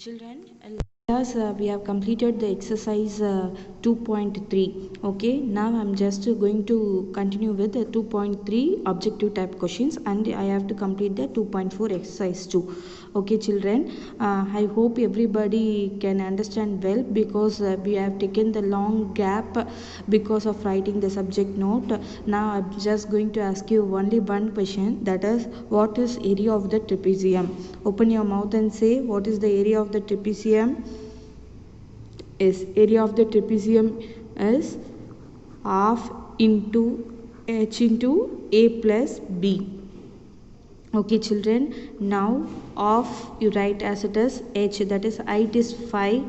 Children, yes, we have completed the exercise 2.3. Okay, now I'm just going to continue with the 2.3 objective type questions, and I have to complete the 2.4 exercise 2. Okay, children, I hope everybody can understand well, because we have taken the long gap because of writing the subject note. Now I'm just going to ask you only one question, that is, what is area of the trapezium? Open your mouth and say, what is the area of the trapezium? Is area of the trapezium is half into h into a plus b. Okay, children, now half you write as it is h, that is height is 5,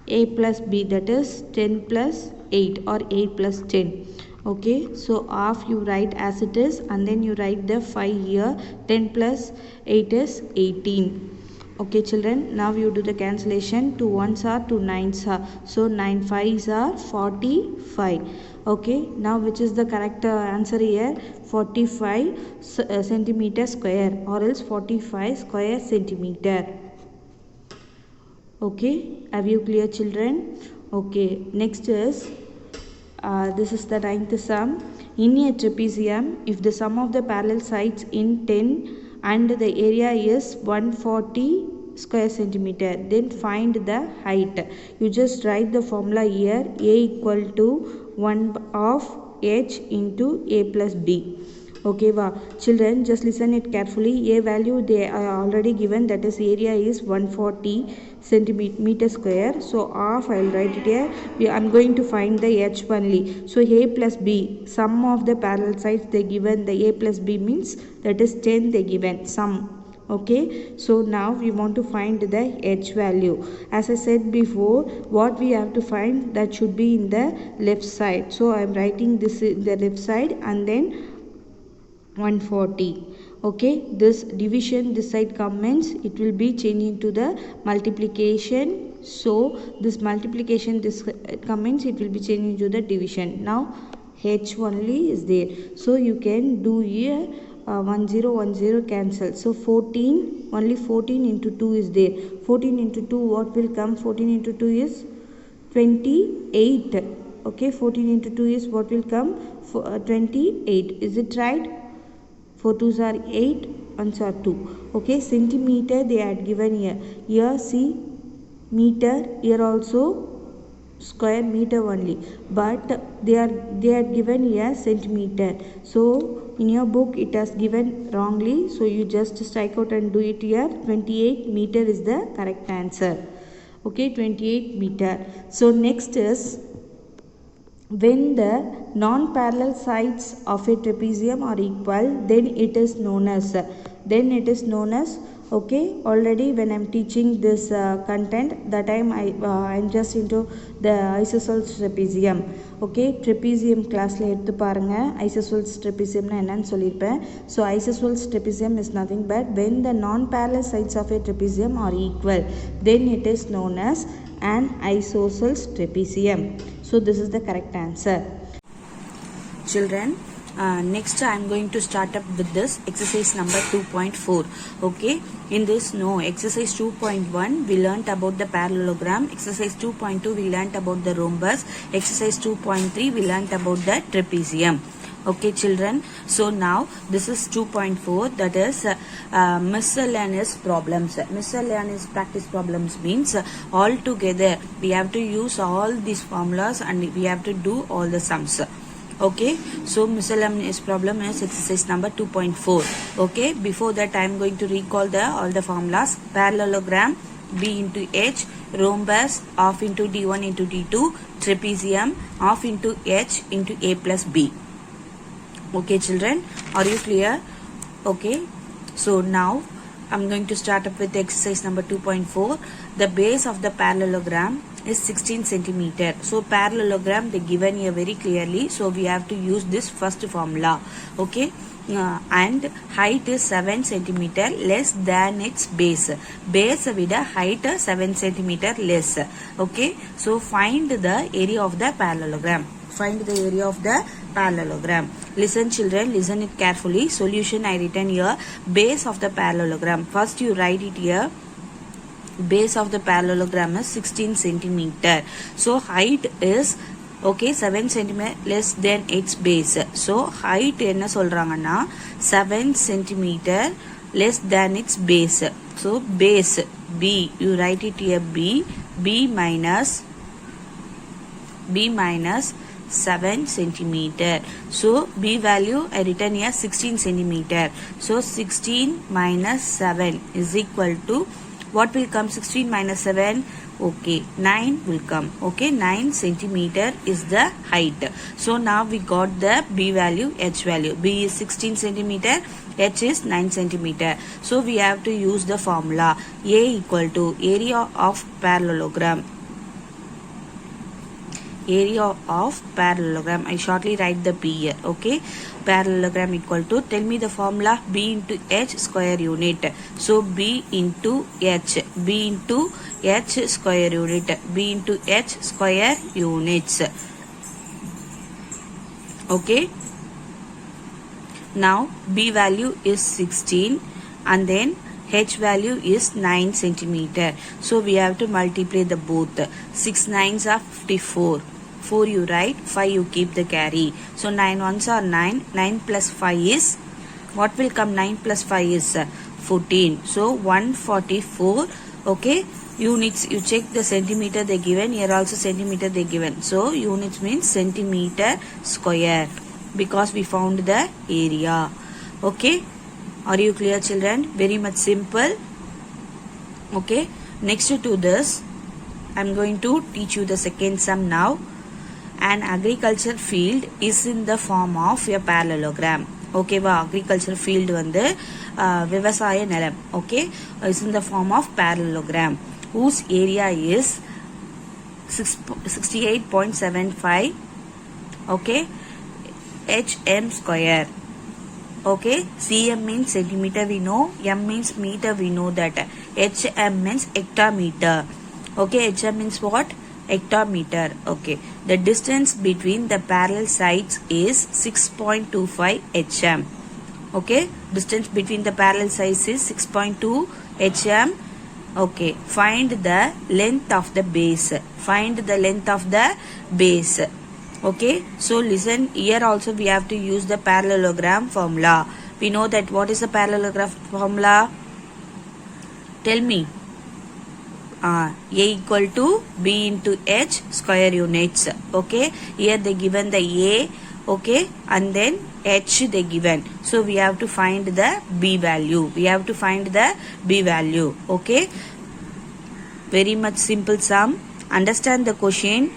a plus b, that is 10 plus 8 or 8 plus 10. Okay, so half you write as it is, and then you write the 5 here. 10 plus 8 is 18. Okay, children, now you do the cancellation. 2 ones are 2 nines are, so 9 fives are 45. Okay, now which is the correct answer here? 45 centimeter square, or else 45 square centimeter. Okay, have you clear, children? Okay, next is this is the ninth sum. In a trapezium, if the sum of the parallel sides in 10 and the area is 140 square centimeter, then find the height. You just write the formula here. A equal to 1 of h into a plus b. Okay, children, just listen it carefully. A value they are already given, that is area is 140 centimeter square. So half I will write it here. I'm going to find the h only. So a plus b, sum of the parallel sides they given, the a plus b means that is 10 they given sum. Okay, so now we want to find the h value. As I said before, what we have to find, that should be in the left side. So I am writing this in the left side, and then 140. Okay, this division this side comments, it will be changing to the multiplication. So this multiplication this comments, it will be changing to the division. Now h only is there, so you can do here 1010 cancel. So 14, only 14 into 2 is there. 14 into 2, what will come? 14 into 2 is 28. Okay, 14 into 2 is what will come? 28. Is it right? 4 2s are 8, 1s are 2. Okay, centimeter they had given here. Here see meter, here also square meter only, but they are given here centimeter. So in your book it has given wrongly, so you just strike out and do it here. 28 meter is the correct answer. Okay, 28 meter. So next is, when the non-parallel sides of a trapezium are equal, then it is known as, okay, already when I'm teaching this content, that time I'm just into the isosceles trapezium. Okay, trapezium class la eduthu parunga, isosceles trapezium na enna nu sollirpen. So isosceles trapezium is nothing but when the non-parallel sides of a trapezium are equal, then it is known as an isosceles trapezium. So this is the correct answer. Children, next I am going to start up with this exercise number 2.4. okay, in this exercise 2.1 we learnt about the parallelogram. Exercise 2.2 we learnt about the rhombus. Exercise 2.3 we learnt about the trapezium. Okay, children, so now this is 2.4, that is miscellaneous problems. Miscellaneous practice problems means all together we have to use all these formulas and we have to do all the sums. Okay, so miscellaneous problem is exercise number 2.4. okay, before that I am going to recall all the formulas. Parallelogram, b into h, rhombus, half into d1 into d2, trapezium, half into h into a plus b. Okay, children, are you clear? Okay, so now I'm going to start up with exercise number 2.4. The base of the parallelogram is 16 centimeter. So parallelogram they given here very clearly, so we have to use this first formula. Okay, and height is 7 centimeter less than its base. Base vida height 7 centimeter less. Okay, so find the area of the parallelogram. Find the area of the parallelogram. Listen, children, listen it carefully. Solution I written here. Base of the parallelogram. First you write it here. base of the parallelogram is 16 centimeter. So height is okay 7 centimeter less than its base. So height என்ன சொல்றாங்கன்னா 7 centimeter less than its base. So base B, you write it here B minus 7 centimeter. So B value I written here 16 centimeter. So 16 minus 7 is equal to what will come? 16 minus 7, okay, 9 will come. Okay, 9 centimeter is the height. So now we got the B value, H value. B is 16 centimeter, H is 9 centimeter. So we have to use the formula A equal to area of parallelogram. Area of parallelogram. I shortly write the P here. Okay, parallelogram equal to, tell me the formula, B into H square unit. So B into H square unit, B into H square units. Okay, now B value is 16 and then H value is 9 centimeter. So we have to multiply the both. 6 9s are 54. 4 you write, 5 you keep the carry. So 9 ones are 9. 9 plus 5 is, what will come? 9 plus 5 is 14. So 144. Okay, units, you check the centimeter they given. Here also centimeter they given. So units means centimeter square because we found the area. Okay, are you clear children? Very much simple. Okay, next to this I am going to teach you the second sum now. An agriculture field is in the form of a parallelogram. Okay va, agriculture field வந்து விவசாய நிலம். Okay, is in the form of parallelogram whose area is 68.75 okay HM square. Okay, cm means centimeter we know, m means meter we know that, hm means hectometer. Okay, hm means what? Hectometer. Okay, the distance between the parallel sides is 6.25 hm. Okay, distance between the parallel sides is 6.2 hm. Okay, find the length of the base. Find the length of the base. Okay, so listen, here also we have to use the parallelogram formula. We know that what is the parallelogram formula? Tell me. A equal to B into H square units. Okay, here they given the A, okay, and then H they given. So we have to find the B value. Okay, very much simple sum. Understand the question.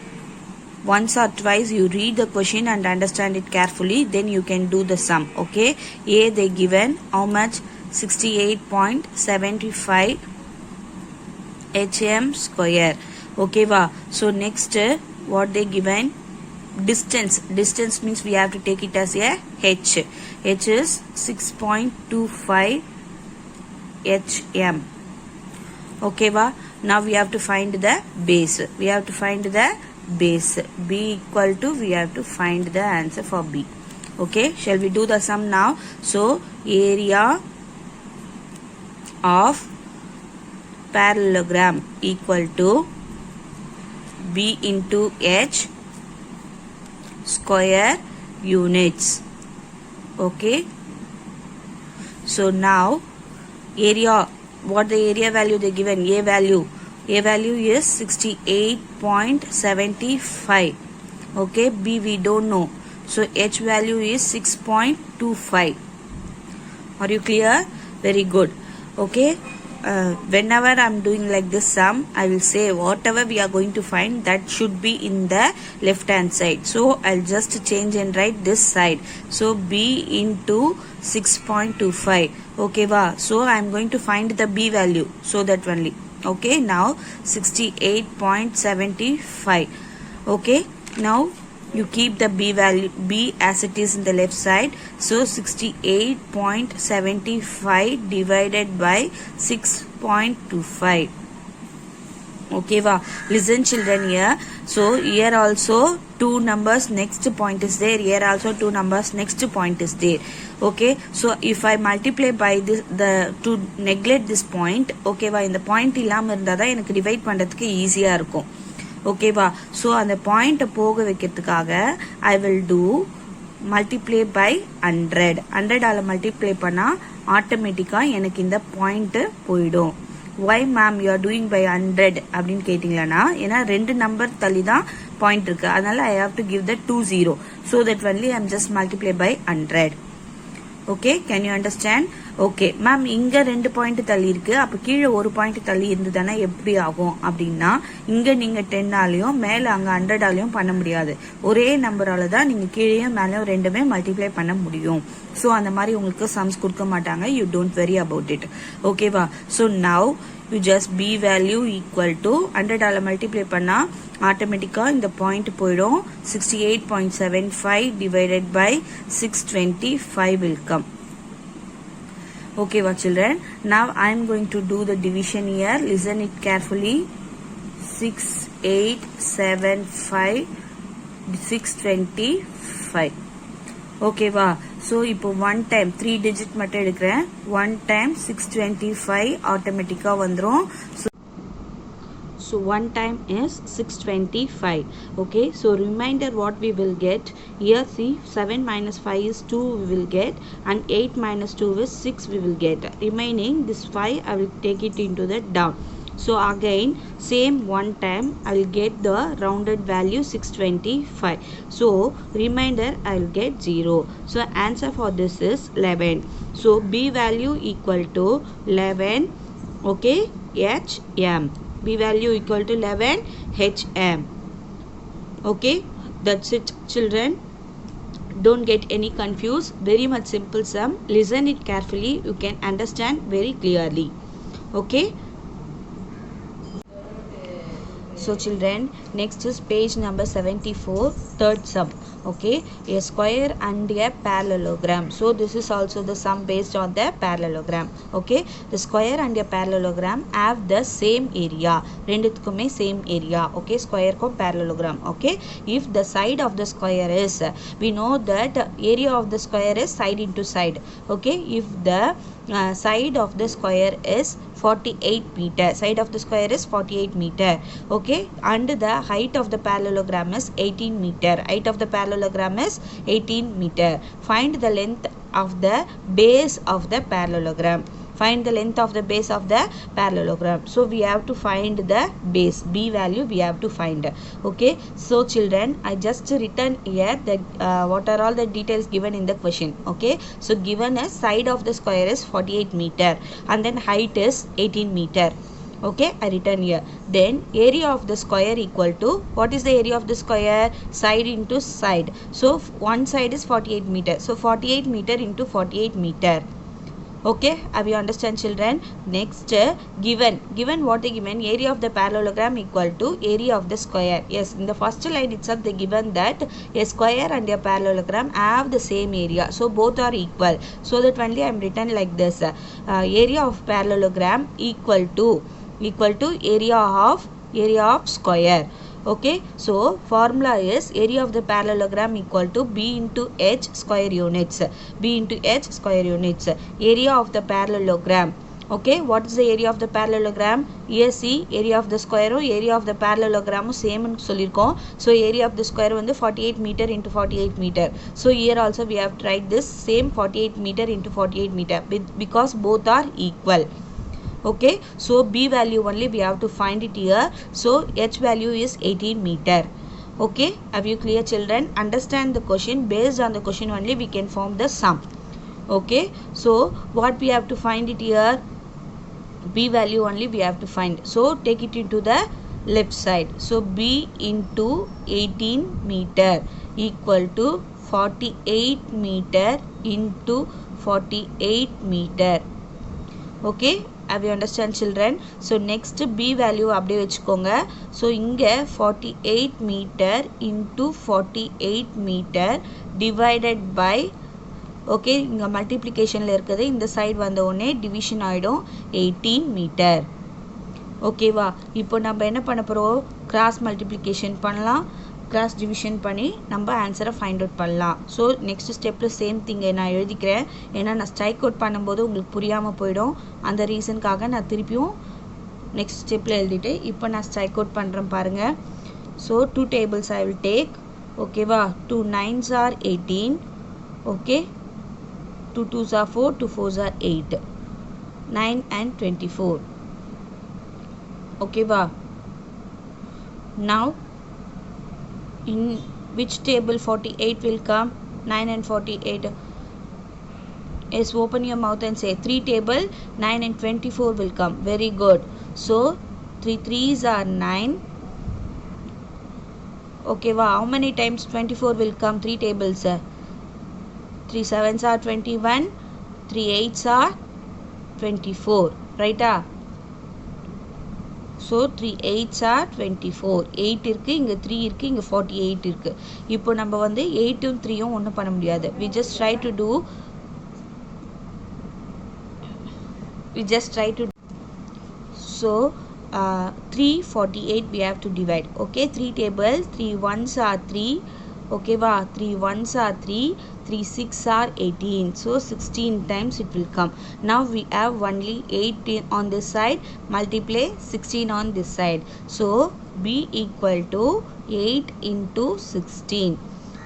Once or twice you read the question and understand it carefully, then you can do the sum. Okay, A they given how much? 68.75 hm square. Okay va. So next what they given? Distance means we have to take it as a H. H is 6.25 hm. Okay va. Now we have to find the base. B equal to, we have to find the answer for B. Okay, shall we do the sum now? So area of parallelogram equal to B into H square units. Okay, so now area, what the area value they given? A value is 68.75. okay, B we don't know, so H value is 6.25. are you clear? Very good. Okay, whenever I'm doing like this sum, I will say whatever we are going to find, that should be in the left hand side. So I'll just change and write this side. So B into 6.25. okay va. So I'm going to find the B value, so that only. Okay, now 68.75. okay, now you keep the B value, B as it is in the left side. So 68.75 divided by 6.25. okay va. Listen children here. So here also two numbers next point is there, here also two numbers next point is there. Okay, so if I multiply by this to neglect this point, okay வா, இந்த point இல்லாம இருந்தாதான் எனக்கு divide பண்றதுக்கு ஈஸியா இருக்கும். ஓகேவா, so அந்த பாயிண்ட்டை போக வைக்கிறதுக்காக I will do multiply by 100. 100ஆல் மல்டிப்ளை பண்ணால் ஆட்டோமேட்டிக்காக எனக்கு இந்த பாயிண்ட்டு போயிடும். Why ma'am you are doing by 100 அப்படின்னு கேட்டிங்களா, ஏன்னா ரெண்டு நம்பர் தள்ளி தான் பாயிண்ட் இருக்கு, அதனால I have to give the 20. So that only I am just multiply by 100. Okay, can you understand? Okay ma'am, இங்க 2 பாயிண்ட் தள்ளி இருக்கு, அப்ப கீழே ஒரு பாயிண்ட் தள்ளி இருந்ததுன்னா எப்படி ஆகும் அப்படின்னா, இங்க நீங்க 10ஆலையும் மேல அங்க 100ஆலையும் பண்ண முடியாது. ஒரே நம்பரால தான் நீங்க கீழேயும் மேலேயும் ரெண்டுமே மல்டிப்ளை பண்ண முடியும். ஸோ அந்த மாதிரி உங்களுக்கு சம்ஸ் கொடுக்க மாட்டாங்க. You don't worry about it. ஓகேவா, so now you just P value equal to 100ஆல மல்டிப்ளை பண்ணா ஆட்டோமேட்டிக்கா இந்த பாயிண்ட் போயிடும். 68.75 divided by 625 will come. Okay, what children? Now I am going to do the division here. Listen it carefully. 6875 625. Okay va. So இப்போ 1 time 3 digit மட்டும் எடுக்கிறேன். 1 time 625 automatically வந்துரும். So 1 time is 625. Okay, so reminder what we will get here. See, 7 minus 5 is 2 we will get, and 8 minus 2 is 6 we will get. Remaining this 5 I will take it into the down. So again same 1 time I will get the rounded value 625. So remainder I will get 0. So answer for this is 11. So B value equal to 11. Okay, HM. B value equal to 11 HM. Okay, that's it children. Don't get any confused. Very much simple sum. Listen it carefully. You can understand very clearly. Okay. So children, next is page number 74, third sum. Okay, a square and a parallelogram. So this is also the sum based on the parallelogram. Okay, the square and a parallelogram have the same area. ரெண்டுத்துக்குமே same area. Okay, square க்கும் parallelogram. Okay, if the side of the square is, we know that area of the square is side into side. Okay, if the side of the square is 48 meter, side of the square is 48 meter. Okay, and the height of the parallelogram is 18 meter. Height of the parallelogram is 18 meter. Find the length of the base of the parallelogram. Find the length of the base of the parallelogram. So we have to find the base. B value we have to find. Okay, so children, I just written here that what are all the details given in the question. Okay, so given a side of the square is 48 meter and then height is 18 meter. Okay, I written here. Then area of the square equal to, what is the area of the square? Side into side. So one side is 48 meter. So 48 meter into 48 meter. Okay, have you understand children? Next, given what they given, area of the parallelogram equal to area of the square. Yes, in the first line itself they given that a square and a parallelogram have the same area, so both are equal. So that only I am written like this. Area of parallelogram equal to area of square. Okay, so formula is area of the parallelogram equal to B into H square units. B into H square units. Area of the parallelogram. Okay, what is the area of the parallelogram? Here see, area of the square area of the parallelogram same னு சொல்லிருக்கோம். So area of the square வந்து 48 meter into 48 meter. So here also we have tried this same 48 meter into 48 meter because both are equal. Okay, so B value only we have to find it here. So H value is 18 meter. Okay, have you clear children? Understand the question. Based on the question only we can form the sum. Okay, so what we have to find it here? B value only we have to find. So take it into the left side. So B into 18 meter equal to 48 meter into 48 meter. Okay, have you understand children? So next B value அப்படியே வெச்சுக்கோங்க. So இங்க 48 meter into 48 meter divided by, okay, இங்க multiplicationல இருக்குது, இந்த side வந்த உடனே division ஆயிடும் 18 meter. ஓகேவா, இப்போ நம்ம என்ன பண்ண போறோம்? Cross multiplication பண்ணலாம். கிராஸ் டிவிஷன் பண்ணி நம்ம ஆன்சரை ஃபைண்ட் அவுட் பண்ணலாம். ஸோ நெக்ஸ்ட் ஸ்டெப்பில் சேம் திங்கை நான் எழுதிக்கிறேன். ஏன்னா நான் ஸ்ட்ரைக் அவுட் பண்ணும்போது உங்களுக்கு புரியாமல் போயிடும். அந்த ரீசனுக்காக நான் திருப்பியும் நெக்ஸ்ட் ஸ்டெப்பில் எழுதிட்டு இப்போ நான் ஸ்ட்ரைக் அவுட் பண்ணுறேன் பாருங்கள். So 2 tables I will take. ஓகேவா, 2 9s are 18. Okay, 2 2s are 4, 2 4s are 8, 9 and 24. ஓகேவா, now in which table 48 will come? 9 and 48. Yes, open your mouth and say 3 table 9 and 24 will come. Very good. So 3 3s are 9. Okay, wow. How many times 24 will come? 3 tables. 3 7s are 21. 3 8s are 24. Right? So 3 8s are 24. 8 இருக்கு, இங்க 3 இருக்கு, இங்க 48 இருக்கு. இப்போ நம்ம வந்து 8 உம் 3 உம் ஒன்றும் பண்ண முடியாது. We just try to do so 3 48 we have to divide. Okay, 3 tables, 3 1s are 3. Okay, wow, 3 1s are 3, 3 6 are 18. So 16 times it will come. Now we have only 8 on this side, multiply 16 on this side. So b equal to 8 into 16.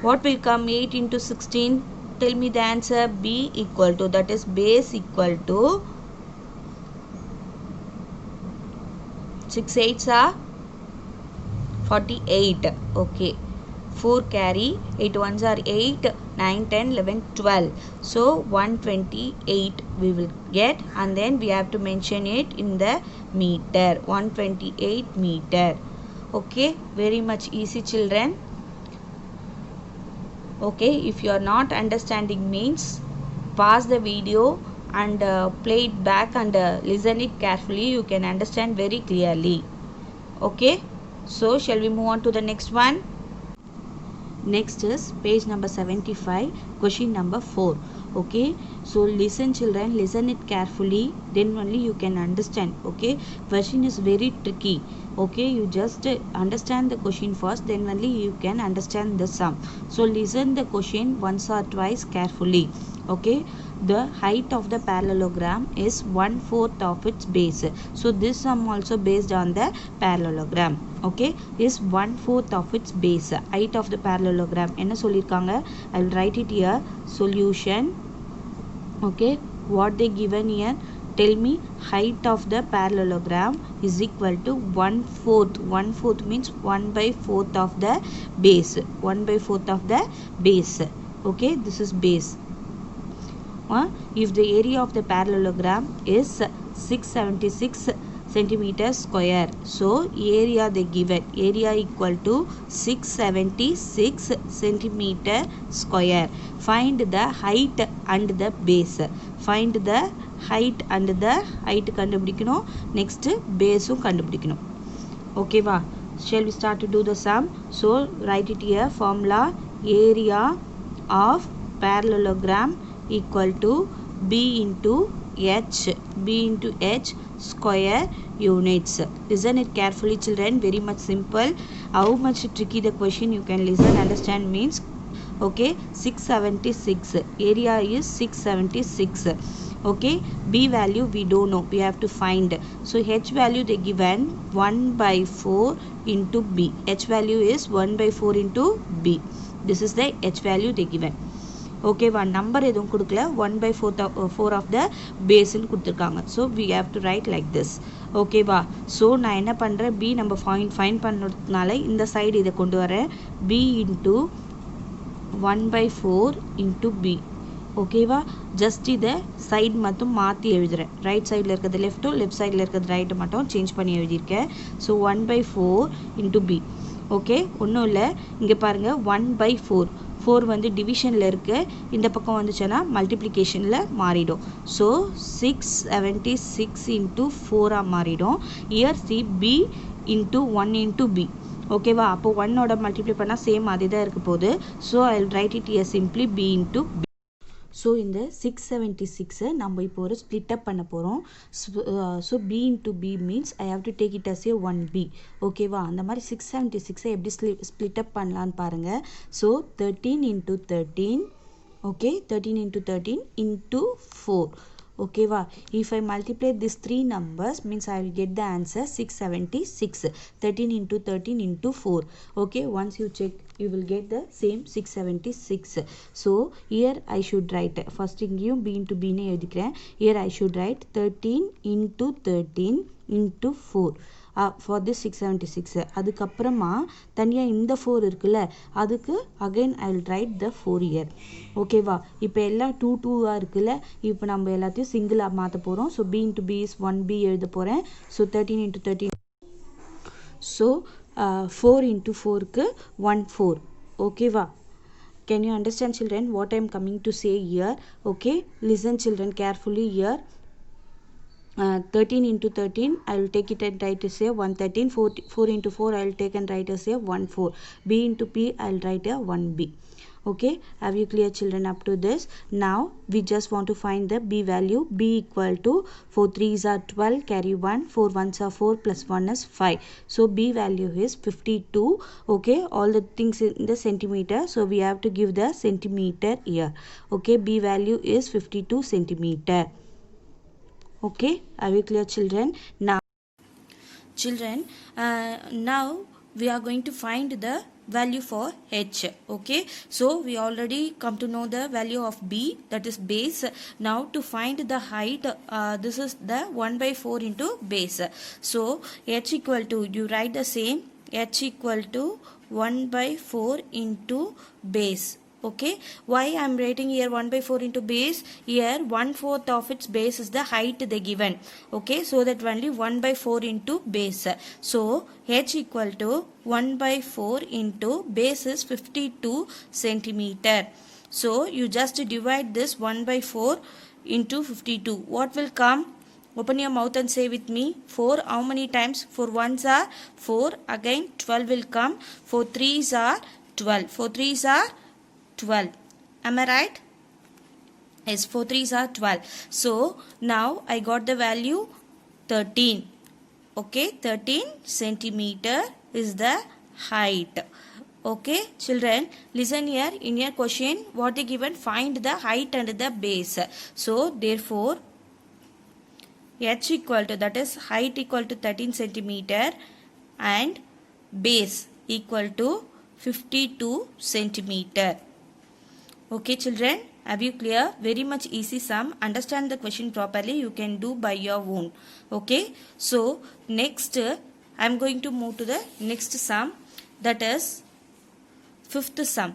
What will come 8 into 16? Tell me the answer. B equal to, that is base equal to 6 8s are 48. Okay, 4 carry, 8 1s are 8, 9 10 11 12. So 128 we will get, and then we have to mention it in the meter. 128 meter. Okay, very much easy, children. Okay, if you are not understanding means pause the video and play it back and listen it carefully. You can understand very clearly. Okay, so shall we move on to the next one? Next is page number 75, question number 4. Okay, so listen, children, listen it carefully, then only you can understand. Okay, question is very tricky. Okay, you just understand the question first, then only you can understand the sum. So listen the question once or twice carefully. Okay, the height of the parallelogram is 1/4 of its base. So this sum also based on the parallelogram. Okay, is 1/4 of its base. Height of the parallelogram enna sollirukanga, I will write it here. Solution. Okay, what they given here? Tell me, height of the parallelogram is equal to 1/4. 1/4 means 1/4 of the base. 1/4 of the base. Okay, this is base. If the area of the parallelogram is 676 centimeters square, so area they given, area equal to 676 centimeter square. Find the height and the base. Find the height and the height கண்டுபிடிக்கணும், next base கண்டுபிடிக்கணும். Okay வா, shall we start to do the sum? So write it here. Formula, area of parallelogram equal to b into h, b into h square units. Listen it carefully, children, very much simple. How much tricky the question, you can listen, understand means. Okay, 676, area is 676. Okay, b value we don't know, we have to find. So h value they given 1/4 into b. H value is 1/4 into b. This is the h value they given. Okay வா, number எதுவும் கொடுக்கல, 1/4 of the base ன்னு கொடுத்துருக்காங்க. So we have to write like this. Okay வா, so நான் என்ன பண்ணுறேன், b நம்ம ஃபைண்ட் பண்ணுறதுனால இந்த சைடு இதை கொண்டு வரேன். b into 1/4 into b. ஓகேவா, ஜஸ்ட் இதை சைடு மட்டும் மாற்றி எழுதுகிறேன். ரைட் சைடில் இருக்கிறது லெஃப்ட்டும் லெஃப்ட் சைடில் இருக்கிறது ரைட்டு மட்டும் சேஞ்ச் பண்ணி எழுதியிருக்கேன். So 1/4 into b. ஓகே, ஒன்றும் இல்லை, இங்கே பாருங்கள் 1/4. 4 வந்து டிவிஷனில் இருக்குது, இந்த பக்கம் வந்துச்சுன்னா மல்டிப்ளிகேஷனில் மாறிடும். ஸோ 676 into 4 மாறிடும். Year C b into 1 into b. ஓகேவா, அப்போ 1ஓட மல்டிப்ளை பண்ணால் சேம் அதே தான் இருக்க போகுது. So I will write it year simply b into b. So இந்த 676 நம்ம இப்போ ஒரு ஸ்ப்ளிட் அப் பண்ண போகிறோம். So b into b means I have to take it as a 1b. ஓகேவா? அந்த மாதிரி 676 எப்படி ஸ்ப்ளிட் அப் பண்ணலான்னு பாருங்கள். So 13 into 13, okay, 13 into 13 into 4. Okay va, if I multiply these three numbers means I will get the answer 676. 13 into 13 into 4. Okay, once you check you will get the same 676. So here I should write first இங்கேயும் b into b னே எழுதிக்கிறேன். Here I should write 13 into 13 into 4 for this 676. அதுக்கப்புறமா தனியாக இந்த 4 இருக்குல்ல, அதுக்கு again I will write the 4 here. ஓகேவா? இப்போ எல்லாம் 2 2 இருக்குல்ல, இப்போ நம்ம எல்லாத்தையும் சிங்கிளாக மாற்ற போகிறோம். So b into b is 1b எழுத போகிறேன். So 13 into 13. So 4 into 4க்கு 1 4. ஓகேவா? Can you understand children what I am coming to say here? Okay, listen children carefully here. 13 into 13 I will take it and write as a 113. 4 into 4 I will take and write as a 14. b into p I will write a 1b. Okay, have you clear children up to this? Now we just want to find the b value. B equal to 4 3s are 12, carry 1, 4 1s are 4, plus 1 is 5. So b value is 52. Okay, all the things in the centimeter, so we have to give the centimeter here. Okay, b value is 52 centimeter. Okay, are we clear children? Now children, now we are going to find the value for h. Okay, so we already come to know the value of b, that is base. Now to find the height, this is the 1 by 4 into base. So h equal to, you write the same, h equal to 1 by 4 into base. Okay, why I am writing here 1 by 4 into base? Here 1/4 of its base is the height they given. Okay, so that only 1 by 4 into base. So h equal to 1 by 4 into base is 52 centimeter. So you just divide this 1 by 4 into 52. What will come? Open your mouth and say with me. 4 how many times? 4 1s are 4, again 12 will come. 4 3s are 12. 4 3s are 12. Am I right? Yes, 4 3s are 12. So now I got the value 13. Okay, 13 centimeter is the height. Okay children, listen here. In your question what they given, find the height and the base. So therefore h equal to, that is height equal to 13 centimeter and base equal to 52 centimeter. Okay children, have you clear? Very much easy sum. Understand the question properly, you can do by your own. Okay, so next I am going to move to the next sum, that is fifth sum.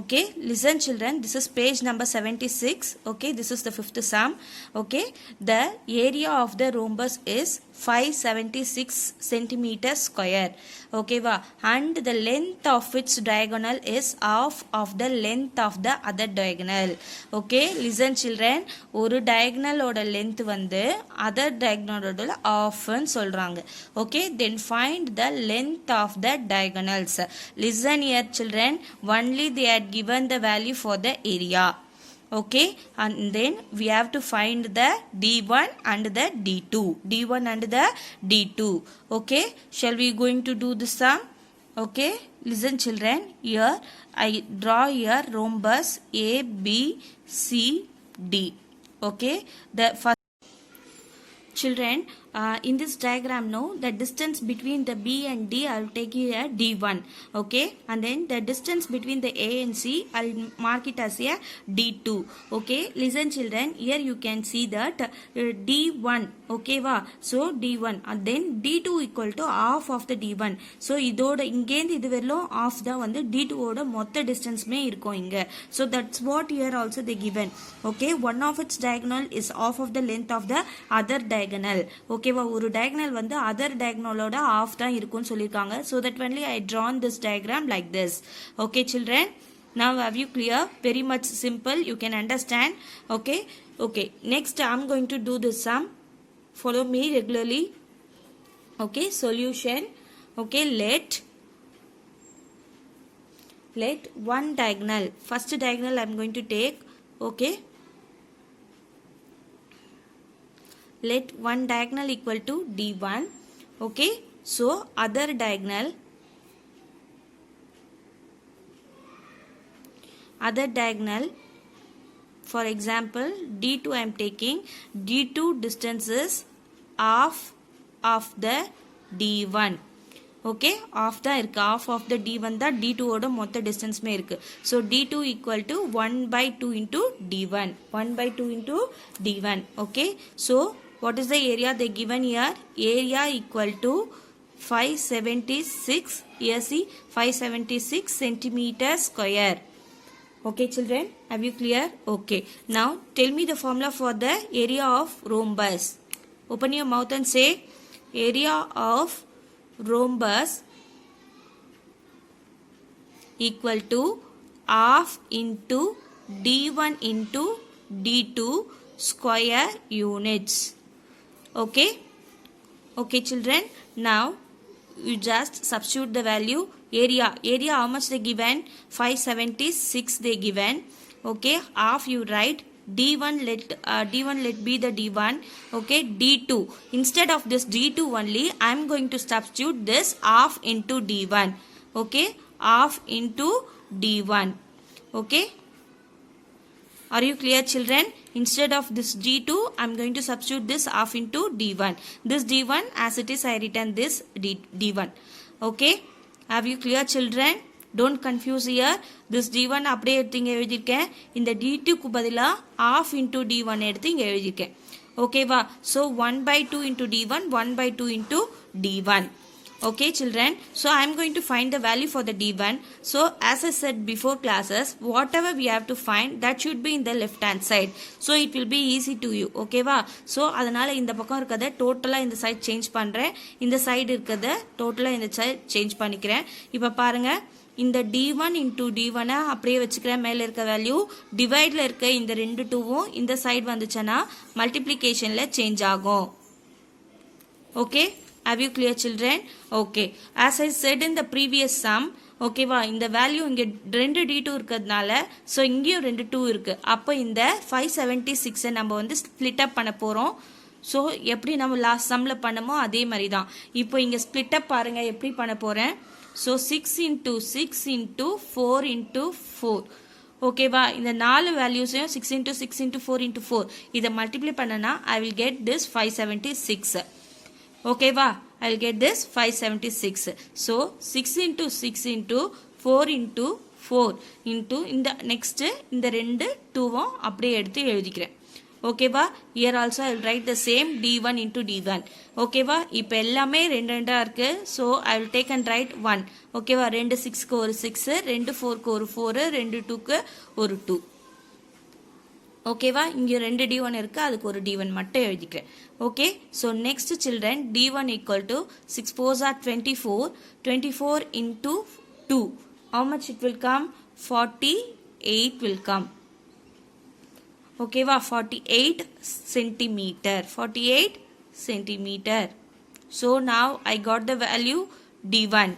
Okay, listen children, this is page number 76. Okay, this is the fifth sum. Okay, the area of the rhombus is 576 centimeter square. Okay va, and the length of its diagonal is half of the length of the other diagonal. Okay, listen children, ஒரு diagonal ஓட length வந்து other diagonal ஓட half ன்னு சொல்றாங்க. Okay, then find the length of the diagonals. Listen here children, only they had given the value for the area. Okay, and then we have to find the d1 and the d2. d1 and the d2. Okay, shall we going to do the sum? Okay, listen children, here I draw here rhombus a b c d. Okay, the first children, in this diagram now the distance between the b and d I will take here d1. Okay, and then the distance between the a and c I will mark it as a d2. Okay, listen children, here you can see that d1. Okay va, so d1 and then d2 equal to half of the d1. So இதோட இங்கேந்து இது வரலும் half தான் வந்து d2 ஓட மொத்த டிஸ்டன்ஸ்மே இருக்கும் இங்க. So that's what here also they given. Okay, one of its diagonal is half of the length of the other diagonal. Okay va, ஒரு diagonal வந்து other diagonal ஓட half தான் இருக்கும்னு சொல்லிருக்காங்க. So that only I drawn this diagram like this. Okay children, now have you clear? Very much simple, you can understand. Okay, okay, next I am going to do the sum. Follow me regularly. Okay, solution. Okay, let one diagonal, first diagonal I am going to take. Okay, let one diagonal equal to D1. Okay, so other diagonal for example D2 I am taking. D2 distance is half of the D1. Okay, half தான் இருக்கு, half of the D1 தான் D2 ஓட மொத்த டிஸ்டன்ஸ்மே இருக்கு. So D2 equal to 1/2 into D1. 1/2 into D1. Okay, so what is the area they given here? Area equal to 576. Here see 576 centimeter square. Okay children, have you clear? Okay, now tell me the formula for the area of rhombus. Open your mouth and say area of rhombus equal to half into D1 into D2 square units. Okay, okay children, now you just substitute the value. Area how much they given? 576 they given. Okay, half you write. D1 let be the D1. Okay, D2 instead of this D2 only I am going to substitute this half into D1. Okay, half into D1. Okay, are you clear children? Instead of this D2 I am going to substitute this half into D1. This D1 as it is I written this D1. Okay, have you clear children? Don't confuse here. This D1 அப்படியே எடுத்து இங்க எழுதிருக்கேன். இந்த D2 க்கு பதிலா half into D1 எடுத்து இங்க எழுதிருக்கேன். ஓகேவா? So 1/2 into D1, 1/2 into D1. Okay children, so I am going to find the value for the D1. So as I said before classes, whatever we have to find that should be in the left hand side, so it will be easy to you. Okay va? So அதனால இந்த பக்கம் இருக்கத டோட்டலா இந்த side change பண்றேன், இந்த side இருக்கத டோட்டலா இந்த side change பண்ணிக்கிறேன். இப்போ பாருங்க, இந்த D1 into D1 அப்படியே வச்சுக்கிறேன். மேல இருக்க வேல்யூ டிவைட்ல இருக்க இந்த ரெண்டு 2வும் இந்த சைடு வந்துச்சனா மல்டிப்ளிகேஷன்ல சேஞ்ச் ஆகும். Okay, have you clear children? Okay, as I said in the previous sum, okay வா, இந்த வேல்யூ இங்க ரெண்டு D2 இருக்கிறதுனால so இங்கேயும் ரெண்டு 2 இருக்கு. அப்போ இந்த 576 நம்ம வந்து ஸ்ப்ளிட் அப் பண்ண போறோம். ஸோ எப்படி நம்ம லாஸ்ட் சம்ல பண்ணமோ அதே மாதிரி தான் இப்போ இங்க ஸ்ப்ளிட் அப் பாருங்க எப்படி பண்ண போறேன். So 6 into 6 into 4 into 4. ஓகேவா, இந்த நாலு வேல்யூஸையும் 6 into 6 into 4 into 4 இதை மல்டிப்ளை பண்ணனா I will get this 576. ஓகேவா, I will get this 576. So 6 into 6 into 4 into 4 into இந்த next இந்த ரெண்டு 2வும் அப்படியே எடுத்து எழுதிக்கிறேன். ஓகேவா, here also I will write the same D1 into D1. ஓகேவா, இப்போ எல்லாமே ரெண்டு ரெண்டா இருக்கு. So I will take and write 1. ஓகேவா, ரெண்டு 6க்கு ஒரு 6, ரெண்டு 4க்கு ஒரு 4, ரெண்டு 2க்கு ஒரு 2. ஓகேவா, இங்க ரெண்டு D1 இருக்கு, அதுக்கு ஒரு D1 மட்டும் எழுதிக்கிறேன். Okay, so next children D1 equal to 6 4s are 24. 24 into 2. How much it will come? 48 will come. ஓகேவா, 48 centimeter. 48 centimeter. So now I got the value D1.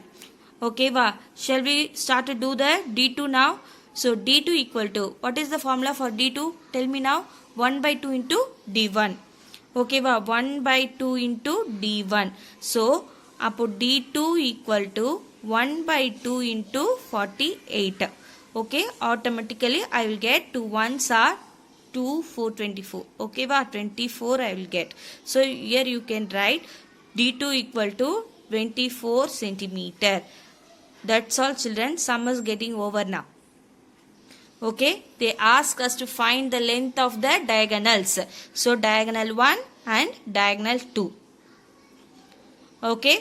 ஓகேவா, shall we start to do the D2 now? So D2 equal to, what is the formula for D2? Tell me now. 1/2 into D1. ஓகேவா, 1/2 into D1. So அப்போ D2 equal to 1/2 into 48. Okay, automatically I will get 2 1s are 2 4 24. Okay va, 24 I will get. So here you can write D2 equal to 24 centimeter. That's all children, sum is getting over now. Okay, they ask us to find the length of the diagonals. So diagonal 1 and diagonal 2. Okay,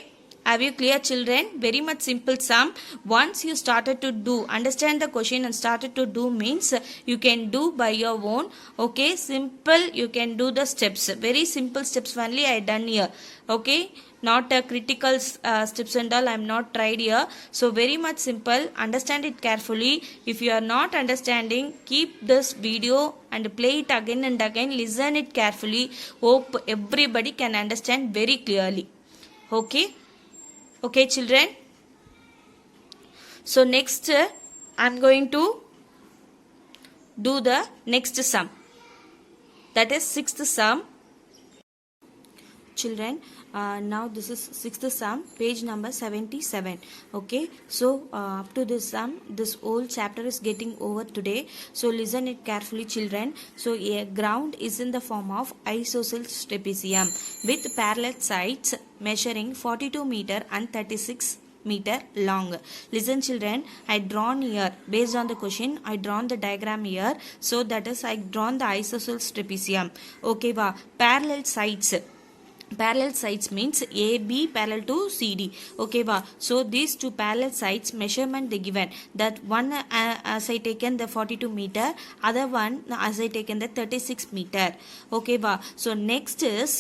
have you clear children? Very much simple sum. Once you started to do, understand the question and started to do means you can do by your own. Okay, simple, you can do the steps. Very simple steps only I done here. Okay, not a critical steps and all I am not tried here. So very much simple, understand it carefully. If you are not understanding, keep this video and play it again and again, listen it carefully. Hope everybody can understand very clearly. Okay, okay children, so next I am going to do the next sum, that is sixth sum. children, now this is sixth sum, page number 77. Okay, so up to this sum, this whole chapter is getting over today. So listen it carefully, children. So a ground is in the form of isosceles trapezium with parallel sides measuring 42 meter and 36 meter long. Listen children, I drawn here based on the question, I drawn the diagram here. So that is I drawn the isosceles trapezium. Okay va, parallel sides means AB parallel to CD. Okay va, so these two parallel sides measurement they given, that one as I taken the 42 meter, other one as I taken the 36 meter. Okay va, so next is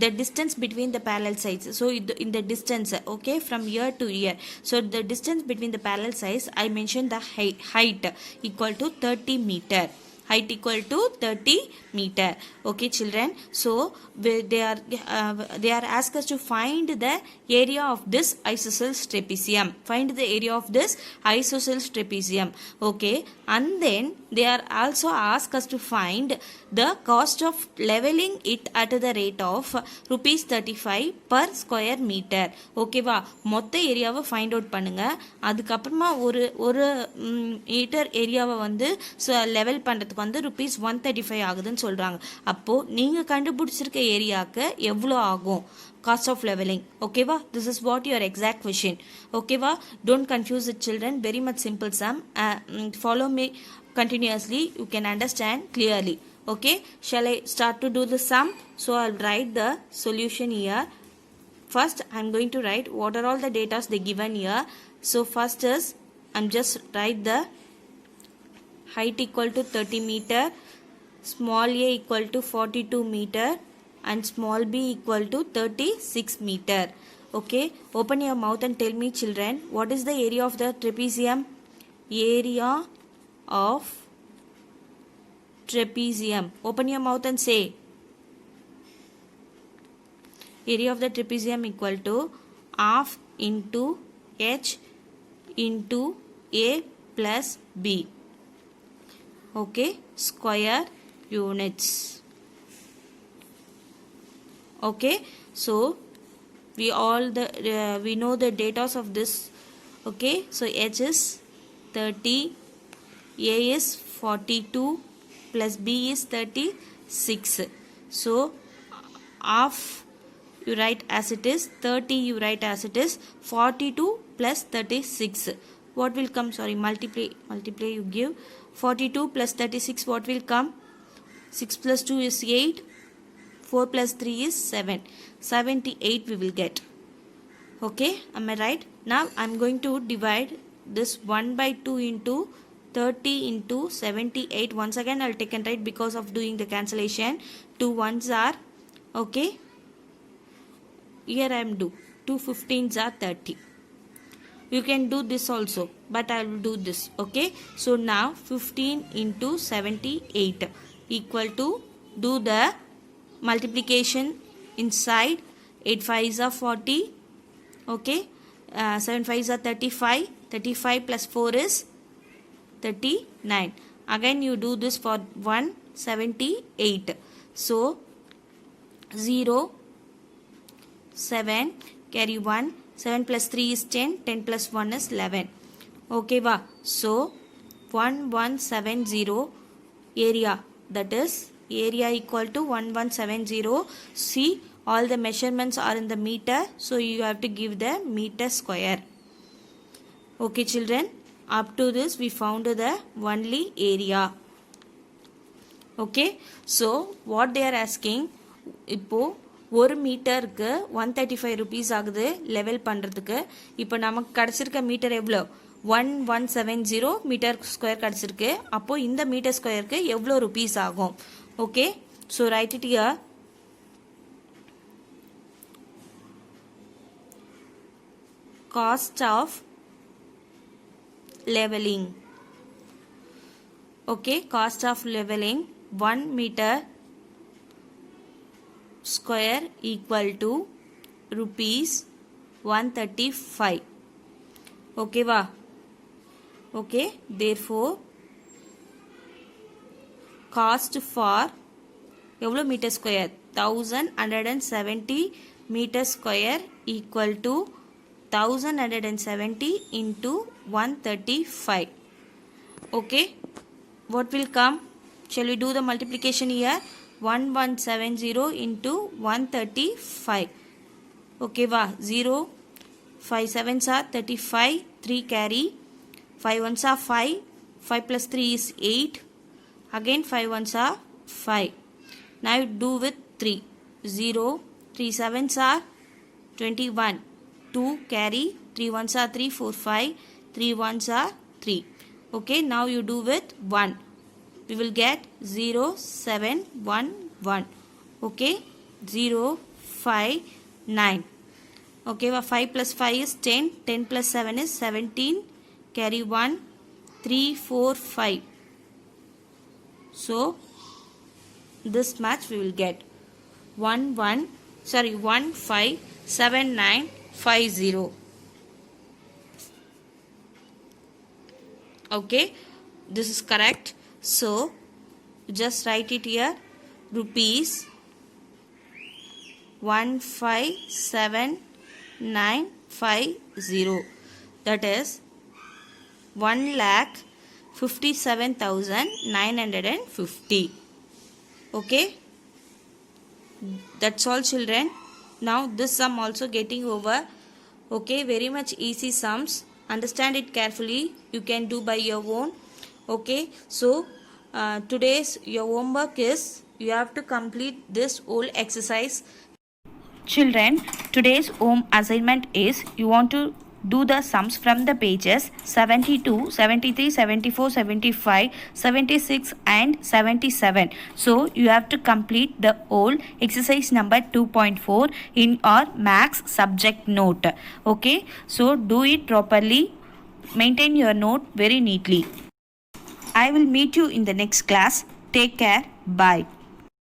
the distance between the parallel sides. So in the distance, okay, from here to here, so the distance between the parallel sides, I mentioned the height equal to 30 meter. Height equal to 30 meter. Okay children, so they are asked us to find the area of this isosceles trapezium. Find the area of this isosceles trapezium. Okay, and then they are also asked us to find the cost of leveling it at the rate of rupees 35 per square meter. Okay va, மொத்த ஏரியாவை find out பண்ணுங்க. அதுக்கப்புறமா ஒரு metre ஏரியாவை வந்து level பண்ணுறதுக்கு வந்து rupees 135 ஆகுதுன்னு சொல்கிறாங்க. அப்போது நீங்கள் கண்டுபிடிச்சிருக்க ஏரியாவுக்கு எவ்வளோ ஆகும் cost of leveling? Okay va, this is what your exact question. Okay va, don't confuse it children, very much simple sum. Follow me continuously, you can understand clearly. Okay, shall I start to do the sum? So I'll write the solution here. First I'm going to write what are all the data they given here. So first is I'm just write the height equal to 30 meter, small a equal to 42 meter and small b equal to 36 meter. Okay, open your mouth and tell me children, what is the area of the trapezium? Area of trapezium. Open your mouth and say. Area of the trapezium equal to half into h into a plus b. Okay, square units. Okay, so we know the data of this. Okay, so h is 30, a is 42 plus b is 36. So half you write as it is, 30 you write as it is, 42 plus 36 what will come? Sorry, multiply you give 42 plus 36 what will come? 6 plus 2 is 8, 4 plus 3 is 7, 78 we will get. Okay, am I right? Now I'm going to divide this 1 by 2 into 30 into 78. Once again I'll take and write because of doing the cancellation. 2 ones are, okay, here I am do 2 15s are 30. You can do this also, but I will do this. Okay, so now 15 into 78 equal to, do the multiplication inside. 8 5s are 40. Okay, 7 5s are 35. 35 plus 4 is 39. Again you do this for 178. So 0 7 carry 1, 7 plus 3 is 10, 10 plus 1 is 11. Okay va, so 1170 area, that is area equal to 1170. See, all the measurements are in the meter, so you have to give the meter square. Okay children, up to this we found the only area. Okay, so what they are asking, இப்போ ஒரு மீட்டருக்கு 135 rupees ஆகுது level பண்ணுறதுக்கு. இப்போ நமக்கு கிடச்சிருக்க metre எவ்வளோ? 1170 metre square கிடச்சிருக்கு. அப்போது இந்த மீட்டர் ஸ்கொயருக்கு எவ்வளோ rupees ஆகும்? Okay, so right it here. Cost of leveling. Okay, cost of leveling 1 meter square equal to rupees 135. Okay va? Okay, therefore cost for எவ்வளோ metre square? 1170 meter square equal to 1170 into 135. Okay, what will come? Shall we do the multiplication here? 1170 into 135. Okay, 0, 5 7s are 35, 3 carry, 5 1s are 5, 5 plus 3 is 8, again 5 1s are 5. Now you do with 3, 0, 3 7s are 21, 2 carry, 3 1s are 3, 4 5, 3 1s are 3. Okay, now you do with 1. We will get 0 7 1 1. Okay, 0 5 9. Okay, 5 plus 5 is 10, 10 plus 7 is 17, carry 1, 3 4 5. So this match we will get 157950. Okay, this is correct. So just write it here, rupees 157950, that is 1,57,950. Okay, that's all children. Now this sum also getting over. Okay, very much easy sums. Understand it carefully. You can do by your own. Okay, so today's your homework is you have to complete this whole exercise. Children, today's home assignment is you want to do the sums from the pages 72, 73, 74, 75, 76 and 77. So you have to complete the whole exercise number 2.4 in our maths subject note. Okay, so do it properly. Maintain your note very neatly. I will meet you in the next class. Take care. Bye.